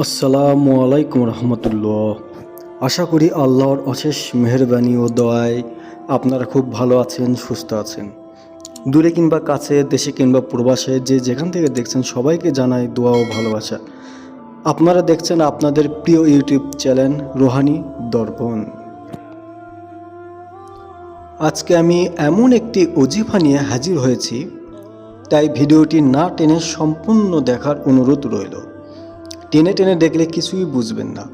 আসসালামু আলাইকুম রহমতুল্লাহ। আশা করি আল্লাহর অশেষ মেহেরবানি ও দয়ায় আপনারা খুব ভালো আছেন, সুস্থ আছেন। দূরে কিংবা কাছে, দেশে কিংবা প্রবাসে, যে যেখান থেকে দেখছেন সবাইকে জানাই দোয়া ও ভালোবাসা। আপনারা দেখছেন আপনাদের প্রিয় ইউটিউব চ্যানেল রোহানি দর্পণ। আজকে আমি এমন একটি ওজিফা নিয়ে হাজির হয়েছি, তাই ভিডিওটি না টেনে সম্পূর্ণ দেখার অনুরোধ রইল। টেনে টেনে দেখলে কিছুই বুঝবেন না।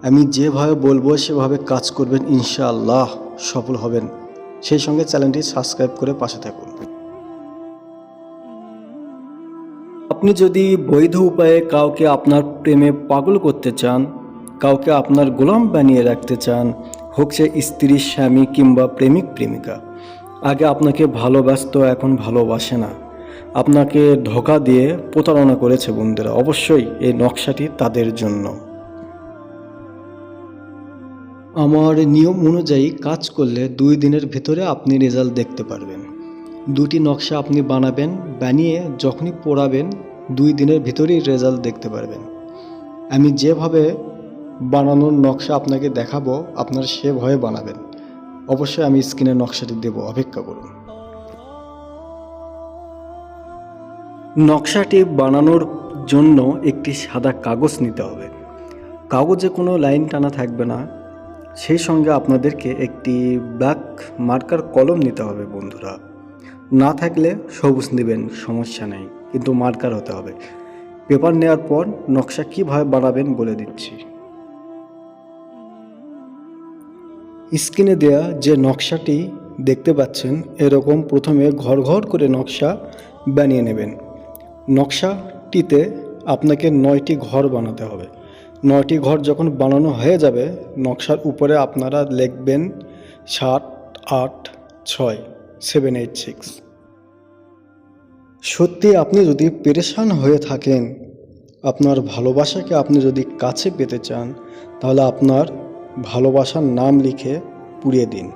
আমি যেভাবে বলবো সেভাবে কাজ করবেন, ইনশাআল্লাহ সফল হবেন। সেই সঙ্গে চ্যানেলটি সাবস্ক্রাইব করে পাশে থাকুন। আপনি যদি বৈধ উপায়ে কাউকে আপনার প্রেমে পাগল করতে চান, কাউকে আপনার গোলাম বানিয়ে রাখতে চান, হোক সে স্ত্রী, স্বামী কিংবা প্রেমিক প্রেমিকা, আগে আপনাকে ভালোবাসতো, এখন ভালোবাসে না, আপনাকে ধোঁকা দিয়ে প্রতারণা করেছে বন্ধুরা, অবশ্যই এই নকশাটি তাদের জন্য। আমার নিয়ম অনুযায়ী কাজ করলে 2 দিনের ভেতরে আপনি রেজাল্ট দেখতে পারবেন। 2টি নকশা আপনি বানাবেন, বানিয়ে যখনই পড়াবেন 2 দিনের ভিতরেই রেজাল্ট দেখতে পারবেন। আমি যেভাবে বানানোর নকশা আপনাকে দেখাবো, আপনারা সেভাবে বানাবেন। অবশ্যই আমি স্ক্রিনে নকশাটি দেব, অপেক্ষা করুন। নকশাটি বানানোর জন্য একটি সাদা কাগজ নিতে হবে। কাগজে কোনো লাইন টানা থাকবে না। সেই সঙ্গে আপনাদেরকে একটি ব্ল্যাক মার্কার কলম নিতে হবে বন্ধুরা। না থাকলে সবুজ নেবেন, সমস্যা নেই, কিন্তু মার্কার হতে হবে। পেপার নেওয়ার পর নকশা কীভাবে বানাবেন বলে দিচ্ছি। স্ক্রিনে দেয়া যে নকশাটি দেখতে পাচ্ছেন, এরকম প্রথমে ঘর ঘর করে নকশা বানিয়ে নেবেন। নকশাটিতে আপনাকে 9টি ঘর বানাতে হবে। 9টি ঘর যখন বানানো হয়ে যাবে, নকশার উপরে আপনারা লিখবেন 7, 8, 6, 7, 8, 6। সত্যি আপনি যদি পেরেশান হয়ে থাকেন, আপনার ভালোবাসাকে আপনি যদি কাছে পেতে চান, তাহলে আপনার ভালোবাসার নাম লিখে পুড়িয়ে দিন।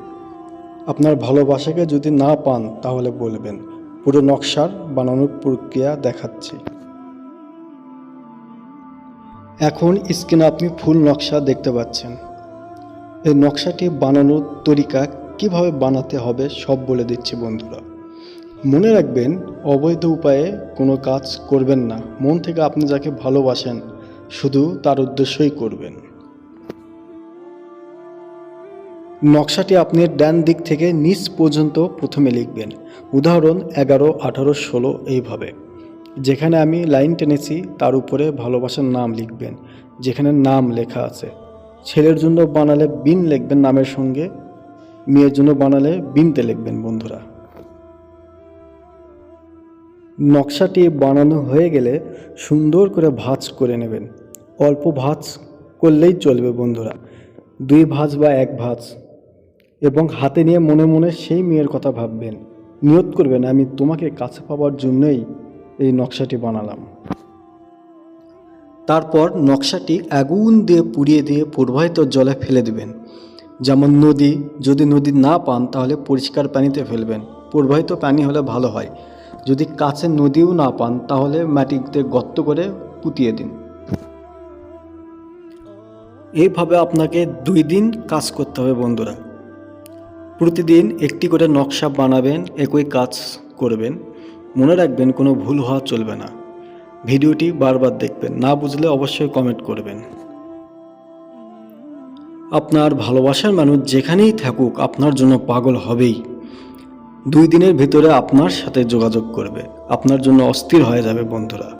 আপনার ভালোবাসাকে যদি না পান তাহলে বলবেন। পুরো নকশার বানানোর প্রক্রিয়া দেখাচ্ছি। এখন স্ক্রিনে আপনি ফুল নকশা দেখতে পাচ্ছেন। এই নকশাটি বানানোর তরিকা কিভাবে বানাতে হবে সব বলে দিচ্ছি বন্ধুরা। মনে রাখবেন, অবৈধ উপায়ে কোনো কাজ করবেন না। মন থেকে আপনি যাকে ভালোবাসেন শুধু তার উদ্দেশ্যই করবেন। নকশাটি আপনি ডান দিক থেকে নিচ পর্যন্ত প্রথমে লিখবেন। উদাহরণ 11, 18, 16 এইভাবে। যেখানে আমি লাইন টেনেছি তার উপরে ভালোবাসার নাম লিখবেন, যেখানে নাম লেখা আছে। ছেলের জন্য বানালে বিন লিখবেন নামের সঙ্গে, মেয়ের জন্য বানালে বিনতে লিখবেন বন্ধুরা। নকশাটি বানানো হয়ে গেলে সুন্দর করে ভাঁজ করে নেবেন। অল্প ভাঁজ করলেই চলবে বন্ধুরা, 2 ভাঁজ বা 1 ভাঁজ। এবং হাতে নিয়ে মনে মনে সেই মেয়ের কথা ভাববেন, নিয়ত করবেন আমি তোমাকে কাছে পাওয়ার জন্যই এই নকশাটি বানালাম। তারপর নকশাটি আগুন দিয়ে পুড়িয়ে দিয়ে প্রবাহিত জলে ফেলে দেবেন। যেমন নদী, যদি নদী না পান তাহলে পরিষ্কার পানিতে ফেলবেন। প্রবাহিত পানি হলে ভালো হয়। যদি কাছে নদীও না পান তাহলে মাটিতে গর্ত করে পুঁতিয়ে দিন। এইভাবে আপনাকে 2 দিন কাজ করতে হবে বন্ধুরা। প্রতিদিন একটি করে নকশা বানাবেন, একই কাজ করবেন। মনে রাখবেন, কোনো ভুল হওয়া চলবে না। ভিডিওটি বারবার দেখবেন, না বুঝলে অবশ্যই কমেন্ট করবেন। আপনার ভালোবাসার মানুষ যেখানেই থাকুক আপনার জন্য পাগল হবেই। 2 দিনের ভিতরে আপনার সাথে যোগাযোগ করবে, আপনার জন্য অস্থির হয়ে যাবে বন্ধুরা।